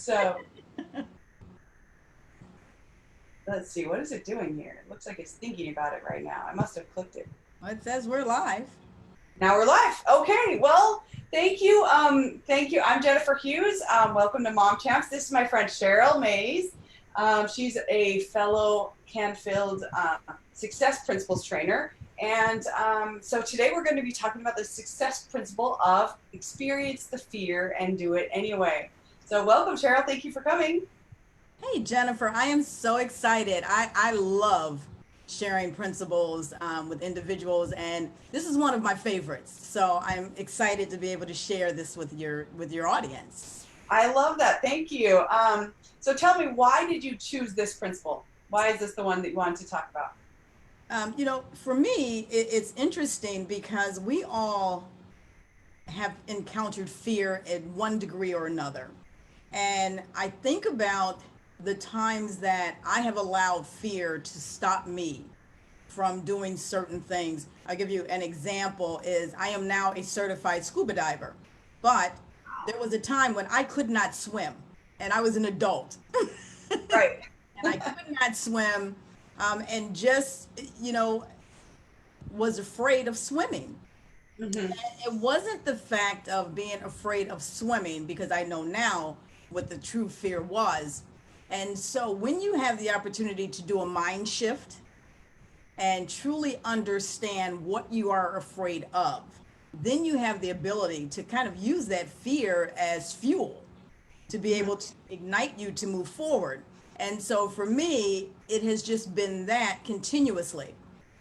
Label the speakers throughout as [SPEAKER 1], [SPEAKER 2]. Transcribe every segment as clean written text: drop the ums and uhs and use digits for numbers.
[SPEAKER 1] So let's see, what is it doing here? It looks like it's thinking about it right now. I must have clicked it.
[SPEAKER 2] Well, it says we're live.
[SPEAKER 1] Now we're live. Okay. Well, thank you. Thank you. I'm Jennifer Hughes. Welcome to Mom Champs. This is my friend Cheryl Mays. She's a fellow Canfield Success Principles trainer. And so today we're going to be talking about the success principle of experience the fear and do it anyway. So welcome, Cheryl. Thank you for coming.
[SPEAKER 2] Hey, Jennifer, I am so excited. I love sharing principles with individuals, and this is one of my favorites. So I'm excited to be able to share this with your audience.
[SPEAKER 1] I love that. Thank you. So tell me, why did you choose this principle? Why is this the one that you wanted to talk about?
[SPEAKER 2] For me, it's interesting because we all have encountered fear in one degree or another. And I think about the times that I have allowed fear to stop me from doing certain things. I'll give you an example is I am now a certified scuba diver. But there was a time when I could not swim and I was an adult
[SPEAKER 1] Right.
[SPEAKER 2] and I could not swim and just, you know, was afraid of swimming.
[SPEAKER 1] Hmm.
[SPEAKER 2] It wasn't the fact of being afraid of swimming because I know now what the true fear was. And so when you have the opportunity to do a mind shift and truly understand what you are afraid of, then you have the ability to kind of use that fear as fuel to be able to ignite you to move forward. And so for me, it has just been that continuously.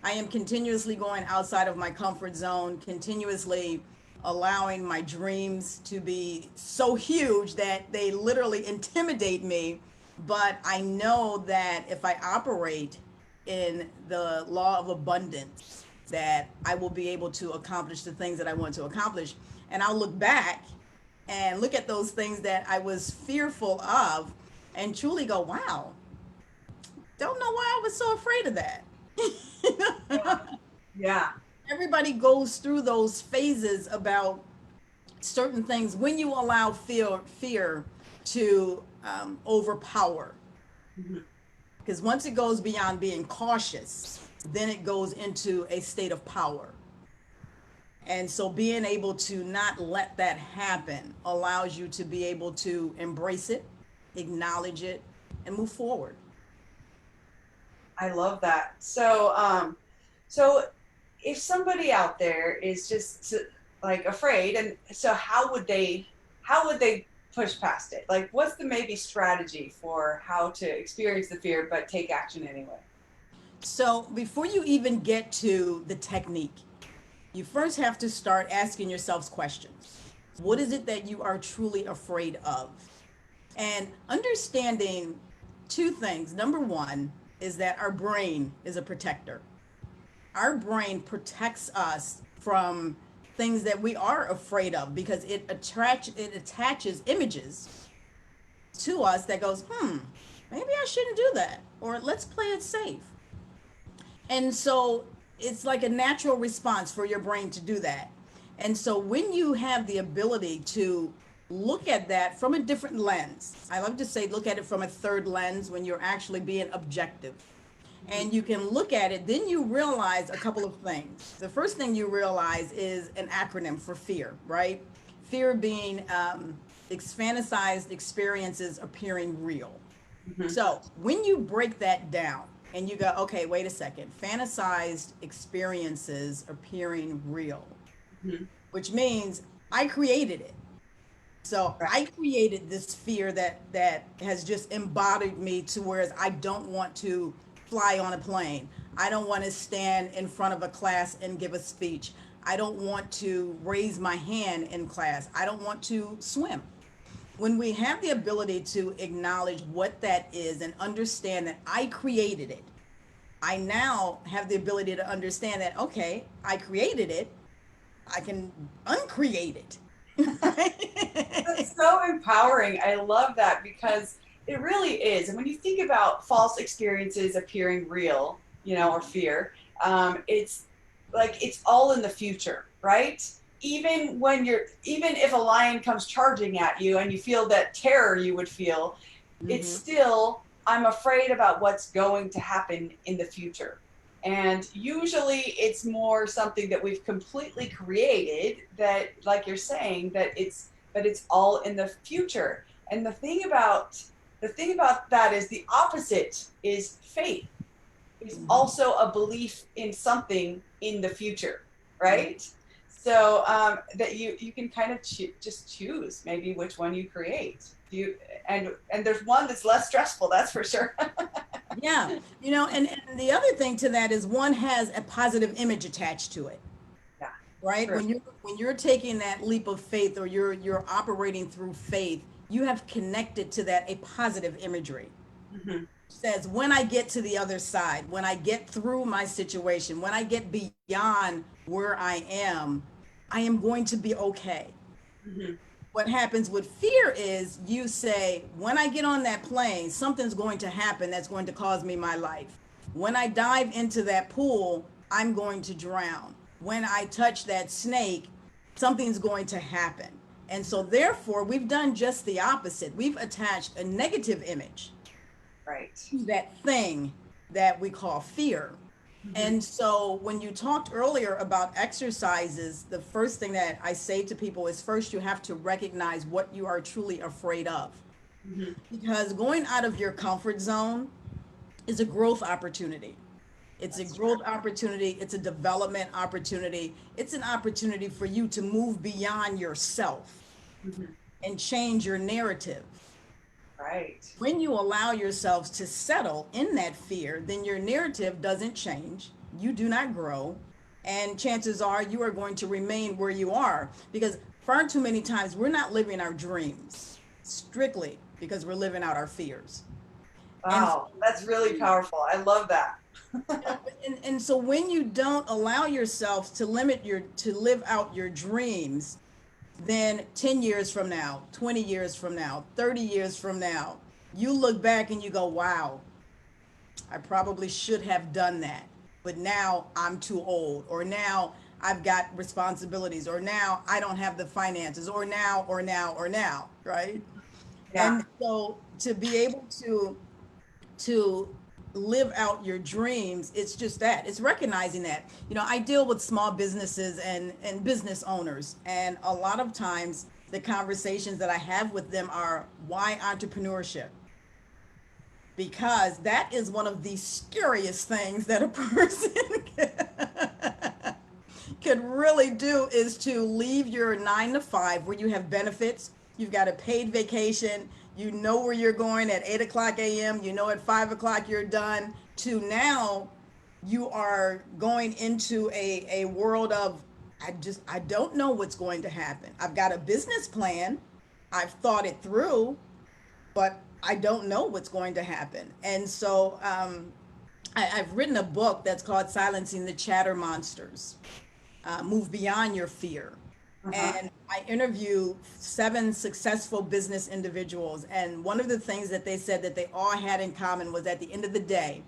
[SPEAKER 2] I am continuously going outside of my comfort zone, continuously allowing my dreams to be so huge that they literally intimidate me. But I know that if I operate in the law of abundance, that I will be able to accomplish the things that I want to accomplish. And I'll look back and look at those things that I was fearful of and truly go, wow, don't know why I was so afraid of that.
[SPEAKER 1] Yeah,
[SPEAKER 2] Everybody goes through those phases about certain things when you allow fear to overpower. Because once it goes beyond being cautious, then it goes into a state of power. And so being able to not let that happen allows you to be able to embrace it, acknowledge it, and move forward.
[SPEAKER 1] I love that. So if somebody out there is just like afraid, and so how would they push past it? Like, what's the maybe strategy for how to experience the fear but take action anyway?
[SPEAKER 2] So before you even get to the technique, you first have to start asking yourselves questions. What is it that you are truly afraid of? And understanding two things. Number one is that our brain is a protector. Our brain protects us from things that we are afraid of because it attaches images to us that goes, maybe I shouldn't do that, or let's play it safe. And so it's like a natural response for your brain to do that. And so when you have the ability to look at that from a different lens, I love to say look at it from a third lens when you're actually being objective. And you can look at it, then you realize a couple of things. The first thing you realize is an acronym for fear, right? Fear being fantasized experiences appearing real.
[SPEAKER 1] Hmm.
[SPEAKER 2] So when you break that down and you go, okay, wait a second, fantasized experiences appearing real,
[SPEAKER 1] Hmm.
[SPEAKER 2] which means I created it. So
[SPEAKER 1] Right.
[SPEAKER 2] I created this fear that has just embodied me to whereas I don't want to fly on a plane. I don't want to stand in front of a class and give a speech. I don't want to raise my hand in class. I don't want to swim. When we have the ability to acknowledge what that is and understand that I created it, I now have the ability to understand that, okay, I created it, I can uncreate it.
[SPEAKER 1] That's so empowering. I love that because it really is. And when you think about false experiences appearing real, or fear, it's like it's all in the future, right? even if a lion comes charging at you and you feel that terror you would feel, it's
[SPEAKER 2] Mm-hmm.
[SPEAKER 1] still, I'm afraid about what's going to happen in the future. And usually it's more something that we've completely created, that, like you're saying, that it's all in the future. And the thing about that is the opposite is faith, is
[SPEAKER 2] Mm-hmm.
[SPEAKER 1] also a belief in something in the future, right? So that you can kind of just choose maybe which one you create. And there's one that's less stressful, that's for sure.
[SPEAKER 2] Yeah, and the other thing to that is one has a positive image attached to it,
[SPEAKER 1] Yeah,
[SPEAKER 2] right?
[SPEAKER 1] true.
[SPEAKER 2] When you're taking that leap of faith, or you're operating through faith, you have connected to that a positive imagery.
[SPEAKER 1] Hmm.
[SPEAKER 2] Says, when I get to the other side, when I get through my situation, when I get beyond where I am going to be okay.
[SPEAKER 1] Hmm.
[SPEAKER 2] What happens with fear is you say, when I get on that plane, something's going to happen that's going to cause me my life. When I dive into that pool, I'm going to drown. When I touch that snake, something's going to happen. And so, therefore, we've done just the opposite. We've attached a negative image
[SPEAKER 1] Right.
[SPEAKER 2] to that thing that we call fear.
[SPEAKER 1] Hmm.
[SPEAKER 2] And so when you talked earlier about exercises, the first thing that I say to people is, first you have to recognize what you are truly afraid of.
[SPEAKER 1] Hmm.
[SPEAKER 2] Because going out of your comfort zone is a growth opportunity. It's a
[SPEAKER 1] That's true.
[SPEAKER 2] growth opportunity, it's a development opportunity. It's an opportunity for you to move beyond yourself
[SPEAKER 1] Hmm.
[SPEAKER 2] and change your narrative.
[SPEAKER 1] Right.
[SPEAKER 2] When you allow yourselves to settle in that fear, then your narrative doesn't change. You do not grow. And chances are you are going to remain where you are, because far too many times we're not living our dreams strictly because we're living out our fears. And so,
[SPEAKER 1] Wow, that's really powerful. I love that.
[SPEAKER 2] and so when you don't allow yourself to live out your dreams, then 10 years from now, 20 years from now, 30 years from now, you look back and you go, wow, I probably should have done that, but now I'm too old, or now I've got responsibilities, or now I don't have the finances, or now, right?
[SPEAKER 1] Yeah.
[SPEAKER 2] And so to be able to live out your dreams, it's just that. It's recognizing that. I deal with small businesses and business owners, and a lot of times the conversations that I have with them are, why entrepreneurship? Because that is one of the scariest things that a person could really do, is to leave your 9 to 5 where you have benefits, you've got a paid vacation, you know where you're going at 8 o'clock a.m., you know at 5 o'clock you're done, to now you are going into a world of, I don't know what's going to happen. I've got a business plan, I've thought it through, but I don't know what's going to happen. And so I've written a book that's called Silencing the Chatter Monsters, Move Beyond Your Fear.
[SPEAKER 1] Uh-huh.
[SPEAKER 2] And I interview 7 successful business individuals. And one of the things that they said that they all had in common was, at the end of the day,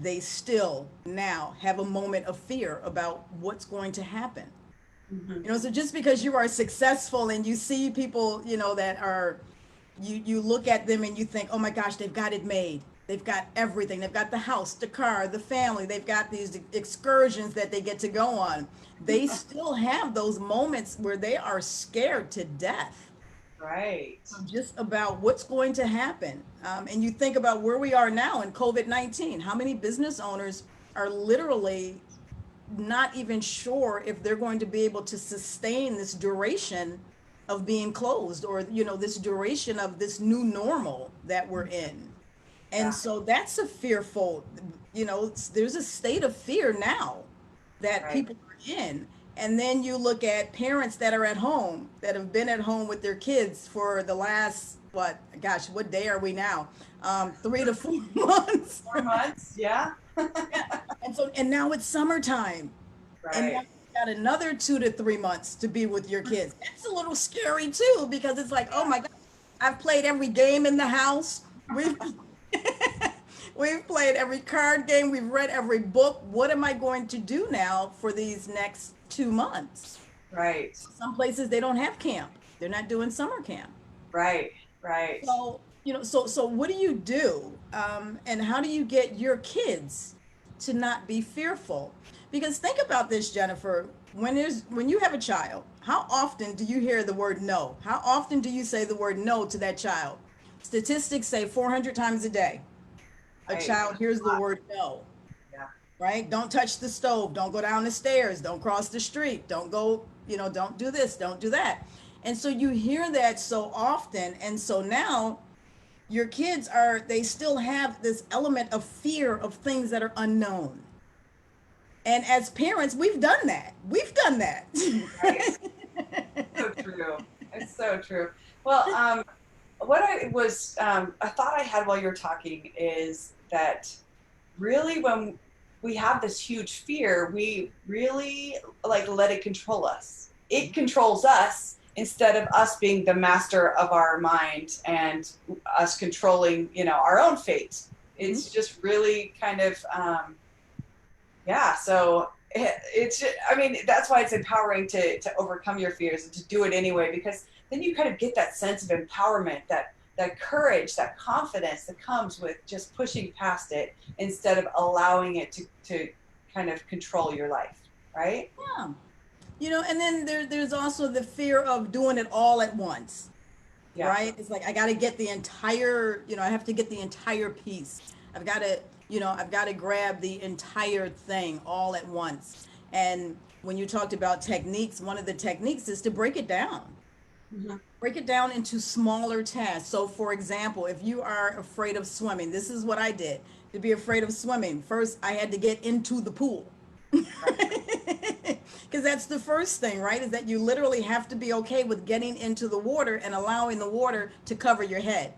[SPEAKER 2] they still now have a moment of fear about what's going to happen.
[SPEAKER 1] Hmm.
[SPEAKER 2] So just because you are successful and you see people, that are, you look at them and you think, oh my gosh, they've got it made. They've got everything. They've got the house, the car, the family. They've got these excursions that they get to go on. They still have those moments where they are scared to death
[SPEAKER 1] Right.
[SPEAKER 2] just about what's going to happen. And you think about where we are now in COVID-19. How many business owners are literally not even sure if they're going to be able to sustain this duration of being closed, or this duration of this new normal that we're in. And
[SPEAKER 1] Yeah.
[SPEAKER 2] so that's a fearful, there's a state of fear now that
[SPEAKER 1] Right.
[SPEAKER 2] people are in. And then you look at parents that are at home, that have been at home with their kids for the last, what, gosh, what day are we now? 3 to 4 months.
[SPEAKER 1] 4 months. Yeah.
[SPEAKER 2] Yeah. And now it's summertime. And now
[SPEAKER 1] Right.
[SPEAKER 2] you've got another 2 to 3 months to be with your kids. That's a little scary too, because it's like, oh
[SPEAKER 1] Yeah.
[SPEAKER 2] my God, I've played every game in the house. We've played every card game. We've read every book. What am I going to do now for these next 2 months?
[SPEAKER 1] Right.
[SPEAKER 2] Some places they don't have camp. They're not doing summer camp.
[SPEAKER 1] Right. Right.
[SPEAKER 2] So, so what do you do? And how do you get your kids to not be fearful? Because think about this, Jennifer. When you have a child, how often do you hear the word no? How often do you say the word no to that child? Statistics say 400 times a day. A
[SPEAKER 1] Right.
[SPEAKER 2] child hears the word no,
[SPEAKER 1] Yeah.
[SPEAKER 2] right? Don't touch the stove. Don't go down the stairs. Don't cross the street. Don't go, don't do this. Don't do that. And so you hear that so often. And so now your kids they still have this element of fear of things that are unknown. And as parents, we've done that. We've done that.
[SPEAKER 1] Right. So true. It's so true. Well, what I thought I had while you were talking is that really when we have this huge fear, we really like let it control us. It controls us instead of us being the master of our mind and us controlling, our own fate. It's just really kind of, yeah. So it's, I mean, that's why it's empowering to overcome your fears and to do it anyway, because then you kind of get that sense of empowerment, that courage, that confidence that comes with just pushing past it instead of allowing it to kind of control your life, right?
[SPEAKER 2] Yeah. And then there's also the fear of doing it all at once,
[SPEAKER 1] Yeah.
[SPEAKER 2] right? It's like I got to get the entire, I have to get the entire piece. I've got to grab the entire thing all at once. And when you talked about techniques, one of the techniques is to break it down.
[SPEAKER 1] Mm-hmm.
[SPEAKER 2] Break it down into smaller tasks. So, for example, if you are afraid of swimming, this is what I did. To be afraid of swimming, first I had to get into the pool. Because that's the first thing, right? Is that you literally have to be okay with getting into the water and allowing the water to cover your head.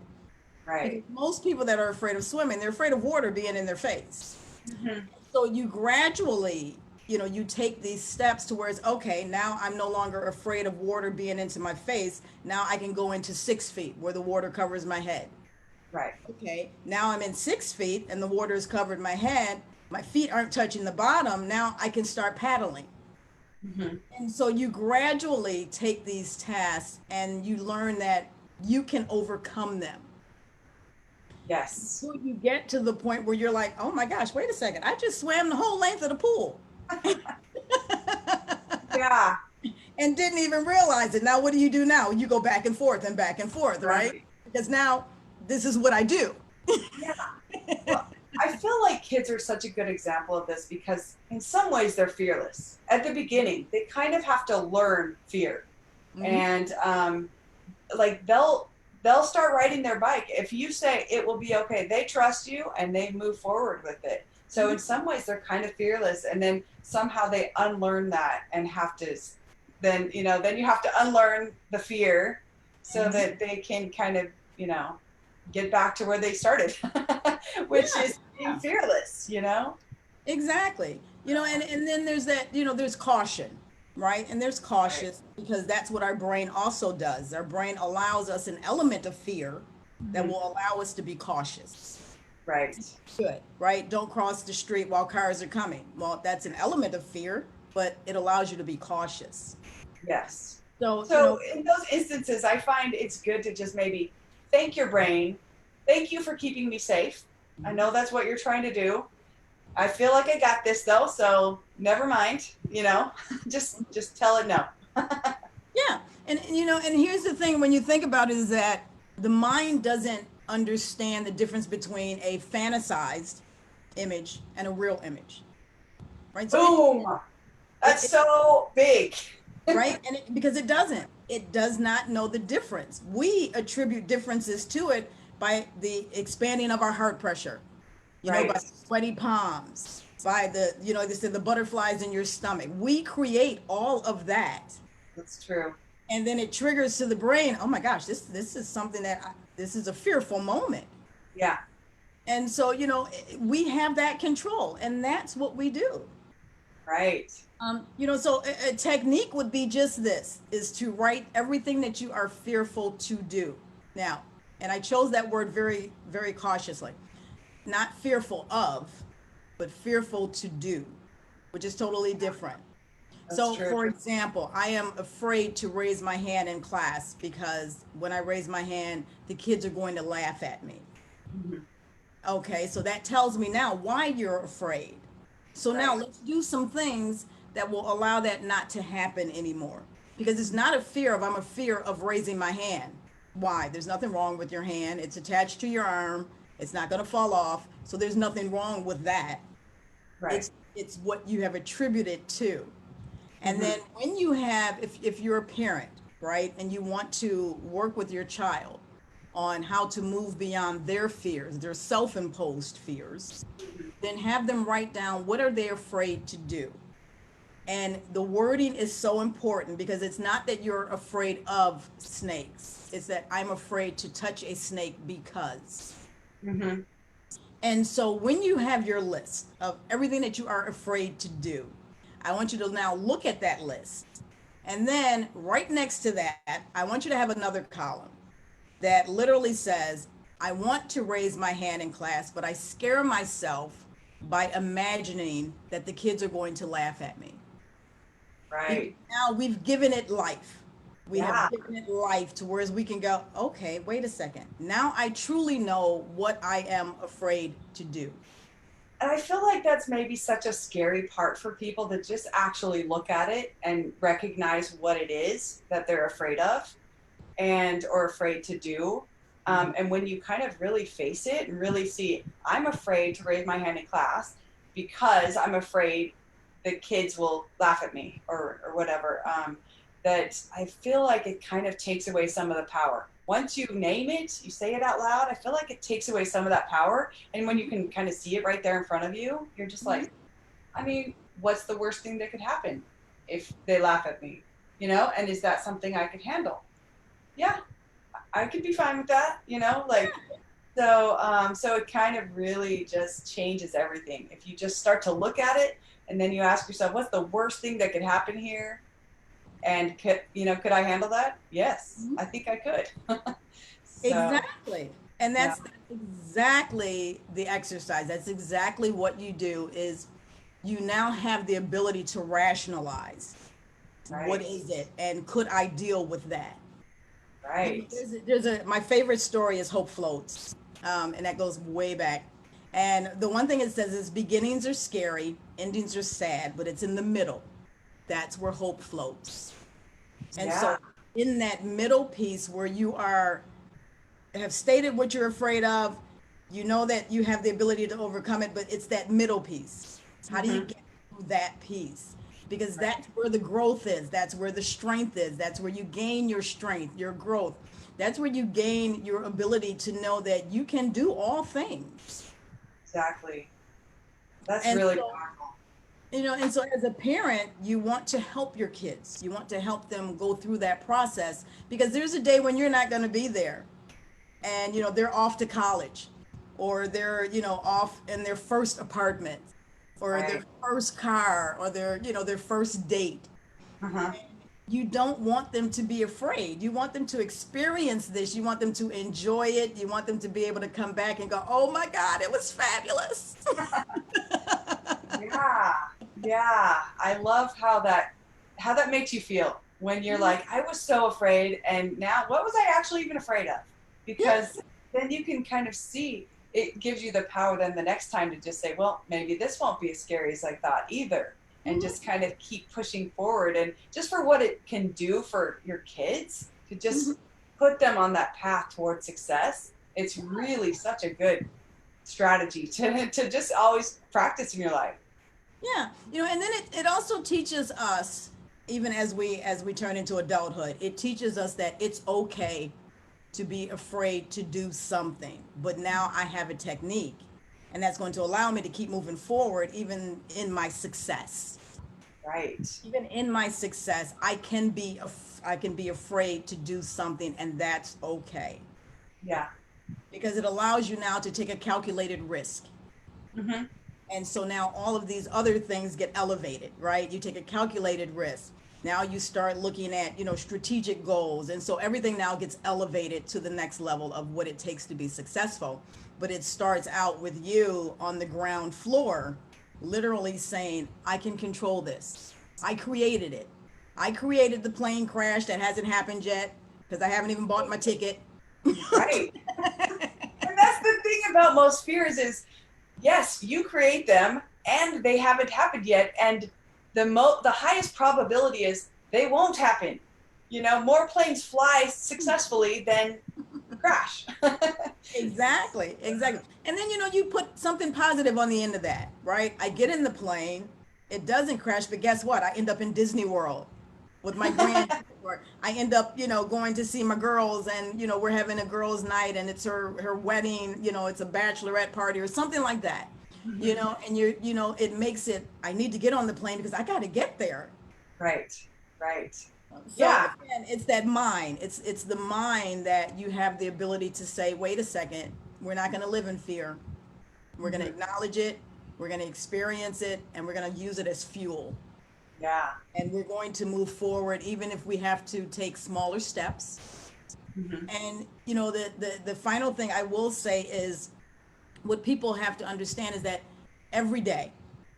[SPEAKER 2] Because
[SPEAKER 1] Right.
[SPEAKER 2] most people that are afraid of swimming, they're afraid of water being in their face.
[SPEAKER 1] Mm-hmm.
[SPEAKER 2] So you gradually, you take these steps to where it's okay, now I'm no longer afraid of water being into my face. Now I can go into 6 feet where the water covers my head.
[SPEAKER 1] Right.
[SPEAKER 2] Okay, now I'm in 6 feet and the water has covered my head. My feet aren't touching the bottom. Now I can start paddling.
[SPEAKER 1] Mm-hmm.
[SPEAKER 2] And so you gradually take these tasks and you learn that you can overcome them.
[SPEAKER 1] Yes.
[SPEAKER 2] So you get to the point where you're like, oh my gosh, wait a second. I just swam the whole length of the pool
[SPEAKER 1] Yeah.
[SPEAKER 2] and didn't even realize it. Now, what do you do now? You go back and forth, right?
[SPEAKER 1] Right.
[SPEAKER 2] Because now this is what I do.
[SPEAKER 1] Yeah. Well, I feel like kids are such a good example of this because in some ways they're fearless. At the beginning, they kind of have to learn fear.
[SPEAKER 2] Mm-hmm.
[SPEAKER 1] And like they'll start riding their bike. If you say it will be okay, they trust you and they move forward with it. So in some ways they're kind of fearless and then somehow they unlearn that and have to then you have to unlearn the fear so
[SPEAKER 2] Mm-hmm.
[SPEAKER 1] that they can kind of, get back to where they started, which
[SPEAKER 2] Yeah,
[SPEAKER 1] is being
[SPEAKER 2] yeah,
[SPEAKER 1] fearless.
[SPEAKER 2] exactly. And then there's that, there's caution, right? And there's
[SPEAKER 1] Right.
[SPEAKER 2] cautious because that's what our brain also does. Our brain allows us an element of fear that
[SPEAKER 1] Mhm.
[SPEAKER 2] will allow us to be cautious.
[SPEAKER 1] Right.
[SPEAKER 2] Good, right? Don't cross the street while cars are coming. Well, that's an element of fear, but it allows you to be cautious.
[SPEAKER 1] Yes.
[SPEAKER 2] So,
[SPEAKER 1] So in those instances, I find it's good to just maybe thank your brain. Thank you for keeping me safe. I know that's what you're trying to do. I feel like I got this though, so never mind. Just tell it no.
[SPEAKER 2] yeah. And here's the thing when you think about it is that the mind doesn't understand the difference between a fantasized image and a real image, right? So
[SPEAKER 1] Boom. That's
[SPEAKER 2] it
[SPEAKER 1] so big.
[SPEAKER 2] right? Because it does not know the difference. We attribute differences to it by the expanding of our heart pressure, by
[SPEAKER 1] Right.
[SPEAKER 2] sweaty palms, by they said the butterflies in your stomach. We create all of that,
[SPEAKER 1] That's true.
[SPEAKER 2] and then it triggers to the brain. Oh my gosh, this is something this is a fearful moment,
[SPEAKER 1] Yeah.
[SPEAKER 2] and so we have that control, and that's what we do.
[SPEAKER 1] Right.
[SPEAKER 2] So a technique would be just this, is to write everything that you are fearful to do. Now, and I chose that word very, very cautiously. Not fearful of, but fearful to do, which is totally different.
[SPEAKER 1] That's
[SPEAKER 2] So,
[SPEAKER 1] true.
[SPEAKER 2] for example, I am afraid to raise my hand in class because when I raise my hand, the kids are going to laugh at me.
[SPEAKER 1] Mhm.
[SPEAKER 2] Okay, so that tells me now why you're afraid. So now
[SPEAKER 1] Right.
[SPEAKER 2] let's do some things that will allow that not to happen anymore. Because it's not a fear of, I'm a fear of raising my hand. Why? There's nothing wrong with your hand. It's attached to your arm. It's not going to fall off. So there's nothing wrong with that.
[SPEAKER 1] Right.
[SPEAKER 2] It's what you have attributed to. And
[SPEAKER 1] Hmm.
[SPEAKER 2] then when you have, if you're a parent, right, and you want to work with your child on how to move beyond their fears, their self-imposed fears, then have them write down what are they afraid to do. And the wording is so important because it's not that you're afraid of snakes. It's that I'm afraid to touch a snake because.
[SPEAKER 1] Hmm.
[SPEAKER 2] And so when you have your list of everything that you are afraid to do, I want you to now look at that list. And then right next to that, I want you to have another column that literally says, I want to raise my hand in class, but I scare myself by imagining that the kids are going to laugh at me. Because
[SPEAKER 1] Right.
[SPEAKER 2] now we've given it life. We have
[SPEAKER 1] Yeah.
[SPEAKER 2] given it life to whereas we can go, okay, wait a second. Now I truly know what I am afraid to do.
[SPEAKER 1] And I feel like that's maybe such a scary part for people to just actually look at it and recognize what it is that they're afraid of and or afraid to do. And when you kind of really face it and really see, I'm afraid to raise my hand in class because I'm afraid the kids will laugh at me or whatever. That I feel like it kind of takes away some of the power. Once you name it, you say it out loud, I feel like it takes away some of that power. And when you can kind of see it right there in front of you, you're just
[SPEAKER 2] Mhm.
[SPEAKER 1] like, I mean, what's the worst thing that could happen if they laugh at me? You know, and is that something I could handle? Yeah, I could be fine with that, you know, like so it kind of really just changes everything. If you just start to look at it and then you ask yourself, what's the worst thing that could happen here? And could I handle that? Yes, I think I could. So
[SPEAKER 2] Exactly. And
[SPEAKER 1] yeah,
[SPEAKER 2] that's exactly the exercise. That's exactly what you do is you now have the ability to rationalize what
[SPEAKER 1] right,
[SPEAKER 2] is it and could I deal with that? You know,
[SPEAKER 1] right.
[SPEAKER 2] there's a my favorite story is Hope Floats, and that goes way back. And the one thing it says is beginnings are scary, endings are sad, but it's in the middle. That's where hope floats. And
[SPEAKER 1] Yeah.
[SPEAKER 2] so in that middle piece where you are have stated what you're afraid of, you know that you have the ability to overcome it, but it's that middle piece. How do you
[SPEAKER 1] Hmm.
[SPEAKER 2] get through that piece? Because
[SPEAKER 1] Right.
[SPEAKER 2] that's where the growth is. That's where the strength is. That's where you gain your strength, your growth. That's where you gain your ability to know that you can do all things.
[SPEAKER 1] Exactly. That's
[SPEAKER 2] And
[SPEAKER 1] really
[SPEAKER 2] so,
[SPEAKER 1] powerful.
[SPEAKER 2] and so as a parent, you want to help your kids. You want to help them go through that process because there's a day when you're not going to be there and they're off to college or they're off in their first apartment or their
[SPEAKER 1] Right.
[SPEAKER 2] first car or their first date.
[SPEAKER 1] Uh-huh.
[SPEAKER 2] You don't want them to be afraid. You want them to experience this. You want them to enjoy it. You want them to be able to come back and go, oh my God, it was fabulous.
[SPEAKER 1] Yeah. Yeah. I love how that makes you feel when you're like, I was so afraid and now what was I actually even afraid of?
[SPEAKER 2] Yeah.
[SPEAKER 1] Because then you can kind of see it gives you the power then the next time to just say, well, maybe this won't be as scary as I thought either. And
[SPEAKER 2] Mhm.
[SPEAKER 1] just kind of keep pushing forward and just for what it can do for your kids to
[SPEAKER 2] Mhm.
[SPEAKER 1] just put them on that path towards success. It's really such a good strategy to just always practice in your life.
[SPEAKER 2] Yeah, and then it also teaches us, even as we turn into adulthood, it teaches us that it's okay to be afraid to do something. But now I have a technique, and that's going to allow me to keep moving forward, even in my success.
[SPEAKER 1] Right.
[SPEAKER 2] Even in my success, I can be afraid to do something, and that's okay
[SPEAKER 1] Yeah.
[SPEAKER 2] because it allows you now to take a calculated risk.
[SPEAKER 1] Hmm.
[SPEAKER 2] And so now all of these other things get elevated, right? You take a calculated risk. Now you start looking at, strategic goals. And so everything now gets elevated to the next level of what it takes to be successful. But it starts out with you on the ground floor, literally saying, I can control this. I created it. I created the plane crash that hasn't happened yet because I haven't even bought my ticket.
[SPEAKER 1] Right. And that's the thing about most fears is yes, you create them and they haven't happened yet. And the highest probability is they won't happen. You know, more planes fly successfully than crash.
[SPEAKER 2] Exactly, exactly. And then, you put something positive on the end of that, right? I get in the plane, it doesn't crash, but guess what? I end up in Disney World with my grand, or I end up, going to see my girls, and, we're having a girls' night and it's her wedding, it's a bachelorette party or something like that. And it makes it, I need to get on the plane because I got to get there.
[SPEAKER 1] Right, right.
[SPEAKER 2] So
[SPEAKER 1] Yeah.
[SPEAKER 2] again, it's that mind. It's the mind that you have the ability to say, wait a second, we're not going to live in fear. We're going to
[SPEAKER 1] Mhm.
[SPEAKER 2] acknowledge it, we're going to experience it, and we're going to use it as fuel.
[SPEAKER 1] Yeah.
[SPEAKER 2] And we're going to move forward even if we have to take smaller steps.
[SPEAKER 1] Hmm.
[SPEAKER 2] And the final thing I will say is what people have to understand is that every day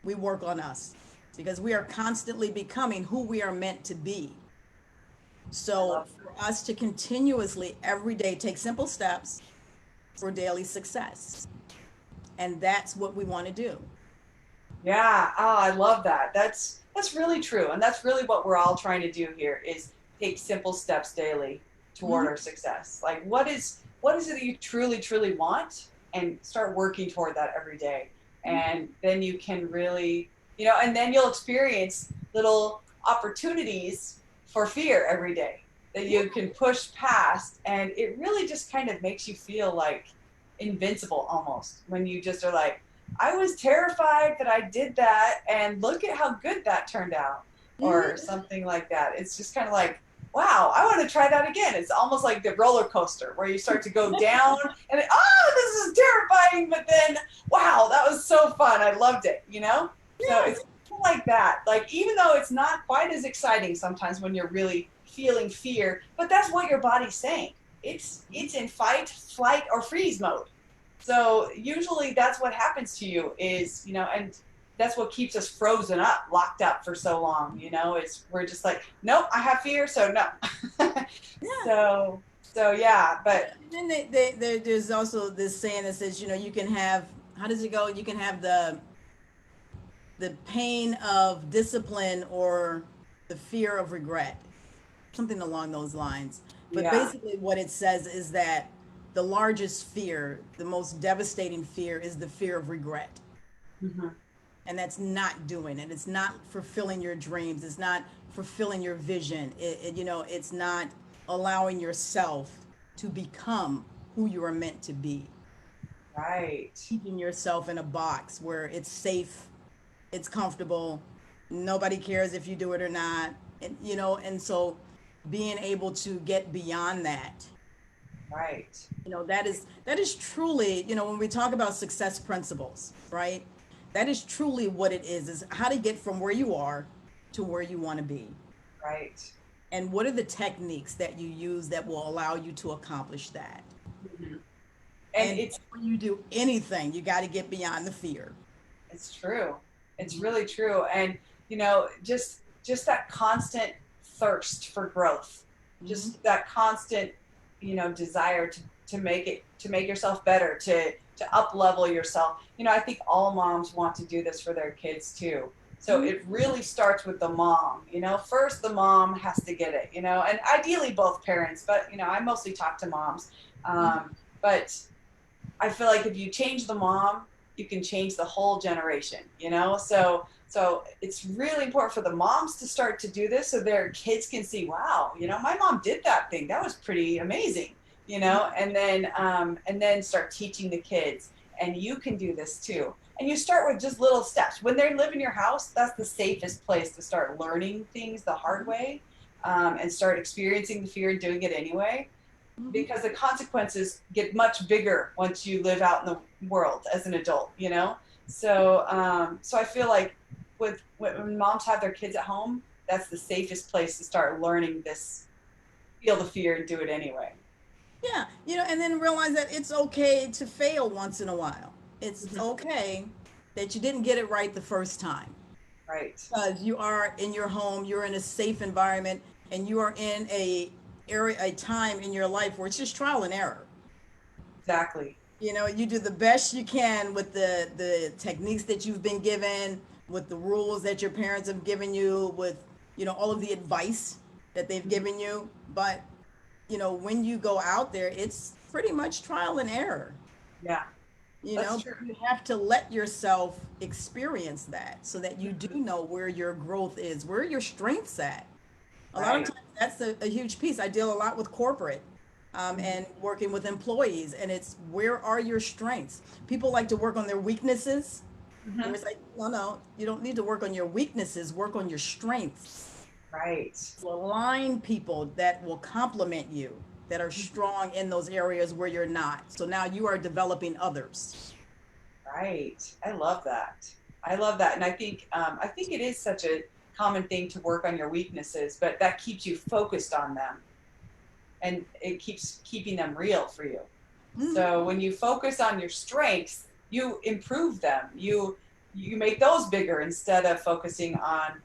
[SPEAKER 2] we work on us because we are constantly becoming who we are meant to be.
[SPEAKER 1] I
[SPEAKER 2] So
[SPEAKER 1] love
[SPEAKER 2] for us to continuously every day take simple steps for daily success. And that's what we want to do.
[SPEAKER 1] Yeah, oh, I love that. That's really true, and that's really what we're all trying to do here is take simple steps daily toward
[SPEAKER 2] Mhm.
[SPEAKER 1] our success. Like, what is it that you truly want, and start working toward that every day, and then you can really, and then you'll experience little opportunities for fear every day that you can push past, and it really just kind of makes you feel like invincible almost when you just are like I was terrified that I did that, and look at how good that turned out, or
[SPEAKER 2] Mhm.
[SPEAKER 1] something like that. It's just kind of like, wow, I want to try that again. It's almost like the roller coaster where you start to go down, and oh, this is terrifying, but then, wow, that was so fun. I loved it. So
[SPEAKER 2] Yeah.
[SPEAKER 1] it's like that. Like, even though it's not quite as exciting sometimes when you're really feeling fear, but that's what your body's saying. It's in fight, flight, or freeze mode. So usually that's what happens to you is, and that's what keeps us frozen up, locked up for so long, is we're just like, nope, I have fear, so no.
[SPEAKER 2] Yeah.
[SPEAKER 1] So yeah, but
[SPEAKER 2] And then there's also this saying that says, you can have, how does it go? You can have the pain of discipline or the fear of regret, something along those lines. But
[SPEAKER 1] yeah.
[SPEAKER 2] basically, what it says is that the largest fear, the most devastating fear, is the fear of regret.
[SPEAKER 1] Hmm.
[SPEAKER 2] And that's not doing it. It's not fulfilling your dreams. It's not fulfilling your vision. It's not allowing yourself to become who you are meant to be.
[SPEAKER 1] Right.
[SPEAKER 2] Keeping yourself in a box where it's safe, it's comfortable, nobody cares if you do it or not. And so being able to get beyond that,
[SPEAKER 1] Right.
[SPEAKER 2] that is truly, when we talk about success principles, right? That is truly what it is how to get from where you are to where you want to be.
[SPEAKER 1] Right.
[SPEAKER 2] And what are the techniques that you use that will allow you to accomplish that?
[SPEAKER 1] Hmm. And
[SPEAKER 2] And before you do anything, you got to get beyond the fear.
[SPEAKER 1] it's true. It's
[SPEAKER 2] Mhm.
[SPEAKER 1] really true. And just that constant thirst for growth,
[SPEAKER 2] Mhm.
[SPEAKER 1] just that constant desire to make yourself better, to up level yourself. I think all moms want to do this for their kids too. So
[SPEAKER 2] Mhm.
[SPEAKER 1] it really starts with the mom. First the mom has to get it, and ideally both parents, but I mostly talk to moms. But I feel like if you change the mom, you can change the whole generation. So it's really important for the moms to start to do this so their kids can see, wow, my mom did that thing. That was pretty amazing, and then start teaching the kids. And you can do this too. And you start with just little steps. When they live in your house, that's the safest place to start learning things the hard way, and start experiencing the fear and doing it anyway,
[SPEAKER 2] Mhm.
[SPEAKER 1] because the consequences get much bigger once you live out in the world as an adult. So I feel like when moms have their kids at home, that's the safest place to start learning this, feel the fear and do it anyway.
[SPEAKER 2] Yeah, and then realize that it's okay to fail once in a while. It's
[SPEAKER 1] Mhm.
[SPEAKER 2] okay that you didn't get it right the first time.
[SPEAKER 1] Right.
[SPEAKER 2] because you are in your home, you're in a safe environment, and you are in a time in your life where it's just trial and error.
[SPEAKER 1] Exactly.
[SPEAKER 2] You know, you do the best you can with the techniques that you've been given, with the rules that your parents have given you, with, you know, all of the advice that they've
[SPEAKER 1] Mhm.
[SPEAKER 2] given you. But, you know, when you go out there, it's pretty much trial and error.
[SPEAKER 1] Yeah,
[SPEAKER 2] You
[SPEAKER 1] that's
[SPEAKER 2] know,
[SPEAKER 1] true.
[SPEAKER 2] you have to let yourself experience that so that you do
[SPEAKER 1] Mhm.
[SPEAKER 2] know where your growth is, where your strengths at. A lot of
[SPEAKER 1] Right.
[SPEAKER 2] times that's a huge piece. I deal a lot with corporate
[SPEAKER 1] Mhm.
[SPEAKER 2] and working with employees, and it's where are your strengths? People like to work on their weaknesses. And
[SPEAKER 1] Mhm.
[SPEAKER 2] it's like, no, no, you don't need to work on your weaknesses, work on your strengths.
[SPEAKER 1] Right.
[SPEAKER 2] Align people that will complement you, that are
[SPEAKER 1] Mhm.
[SPEAKER 2] strong in those areas where you're not. So now you are developing others.
[SPEAKER 1] Right. I love that. I love that. And I think it is such a common thing to work on your weaknesses, but that keeps you focused on them and it keeps keeping them real for you.
[SPEAKER 2] Mhm.
[SPEAKER 1] So when you focus on your strengths, you improve them. You make those bigger instead of focusing on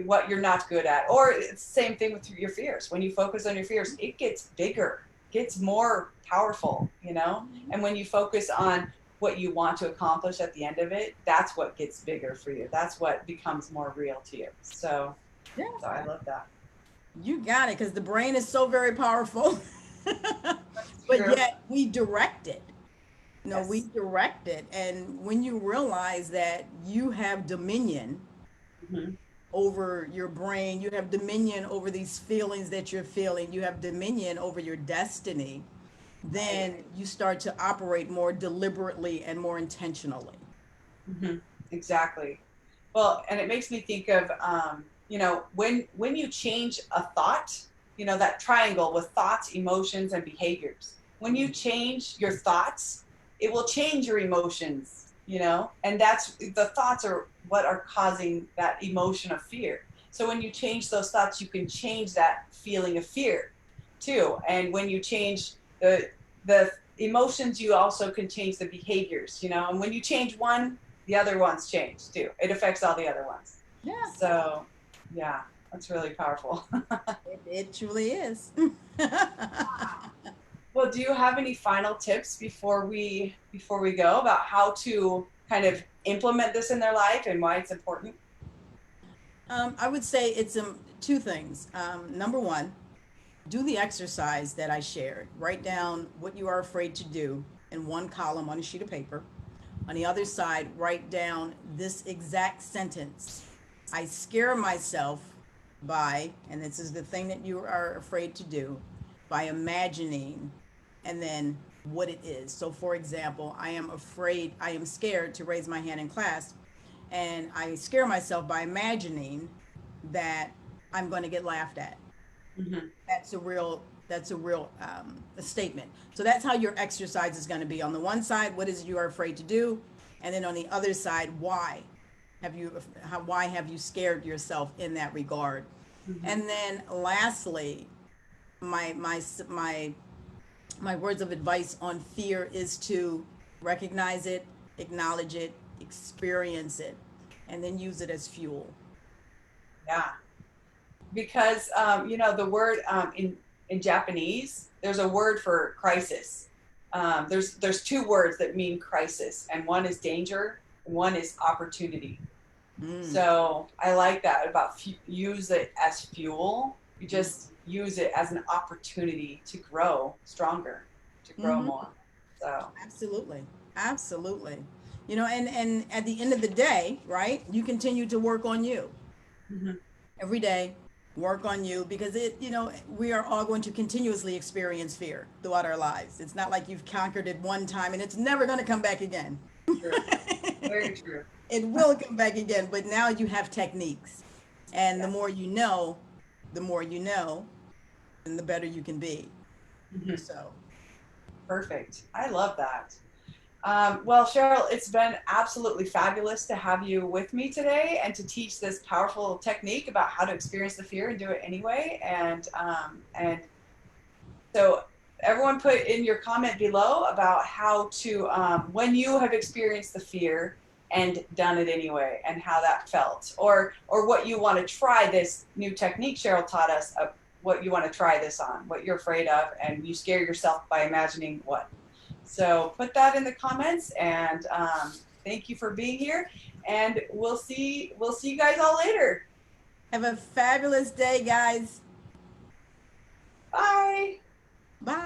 [SPEAKER 1] what you're not good at. Or it's the same thing with your fears. When you focus on your fears, it gets bigger, gets more powerful, you know? And when you focus on what you want to accomplish at the end of it, that's what gets bigger for you. That's what becomes more real to you.
[SPEAKER 2] Yeah,
[SPEAKER 1] So I love that.
[SPEAKER 2] you got it, because the brain is so very powerful.
[SPEAKER 1] That's
[SPEAKER 2] But
[SPEAKER 1] true.
[SPEAKER 2] yet we direct it. No, we
[SPEAKER 1] Yes.
[SPEAKER 2] direct it. And when you realize that you have dominion
[SPEAKER 1] Hmm.
[SPEAKER 2] over your brain, you have dominion over these feelings that you're feeling, you have dominion over your destiny,
[SPEAKER 1] Right.
[SPEAKER 2] then you start to operate more deliberately and more intentionally.
[SPEAKER 1] Hmm. Exactly. Well, and it makes me think of, when you change a thought, that triangle with thoughts, emotions, and behaviors. When you change your thoughts, it will change your emotions, and that's the thoughts are what are causing that emotion of fear. So when you change those thoughts, you can change that feeling of fear too. And when you change the emotions, you also can change the behaviors, and when you change one, the other ones change too. It affects all the other ones.
[SPEAKER 2] Yeah,
[SPEAKER 1] So, yeah, that's really powerful.
[SPEAKER 2] it truly is.
[SPEAKER 1] Well, do you have any final tips before we go about how to kind of implement this in their life and why it's important?
[SPEAKER 2] I would say it's two things. Number one, do the exercise that I shared. Write down what you are afraid to do in one column on a sheet of paper. On the other side, write down this exact sentence. I scare myself by, and this is the thing that you are afraid to do, by imagining and then what it is. So, for example, I am scared to raise my hand in class, and I scare myself by imagining that I'm going to get laughed at.
[SPEAKER 1] Hmm.
[SPEAKER 2] That's a real statement. So that's how your exercise is going to be. On the one side, what is it you are afraid to do, and then on the other side, why have you scared yourself in that regard?
[SPEAKER 1] Hmm.
[SPEAKER 2] And then lastly, my my my my words of advice on fear is to recognize it, acknowledge it, experience it, and then use it as fuel.
[SPEAKER 1] Yeah, because the word in Japanese, there's a word for crisis. There's two words that mean crisis, and one is danger, and one is opportunity.
[SPEAKER 2] Mm.
[SPEAKER 1] So I like that about use it as fuel. You just use it as an opportunity to grow stronger, to grow
[SPEAKER 2] Mm-hmm.
[SPEAKER 1] more. So,
[SPEAKER 2] Absolutely. Absolutely. You know, and at the end of the day, right, you continue to work on you
[SPEAKER 1] mhm.
[SPEAKER 2] every day, work on you because we are all going to continuously experience fear throughout our lives. It's not like you've conquered it one time and it's never going to come back again.
[SPEAKER 1] True, very true.
[SPEAKER 2] It will come back again, but now you have techniques. And
[SPEAKER 1] Yes.
[SPEAKER 2] the more you know, and the better you can be.
[SPEAKER 1] Mhm.
[SPEAKER 2] So,
[SPEAKER 1] Perfect. I love that. Well, Cheryl, it's been absolutely fabulous to have you with me today and to teach this powerful technique about how to experience the fear and do it anyway. And so, everyone, put in your comment below about how to, when you have experienced the fear, and done it anyway, and how that felt, or what you want to try this new technique Cheryl taught us, what you want to try this on, what you're afraid of, and you scare yourself by imagining what. So put that in the comments, and thank you for being here, and we'll see you guys all later.
[SPEAKER 2] Have a fabulous day, guys.
[SPEAKER 1] Bye.
[SPEAKER 2] Bye.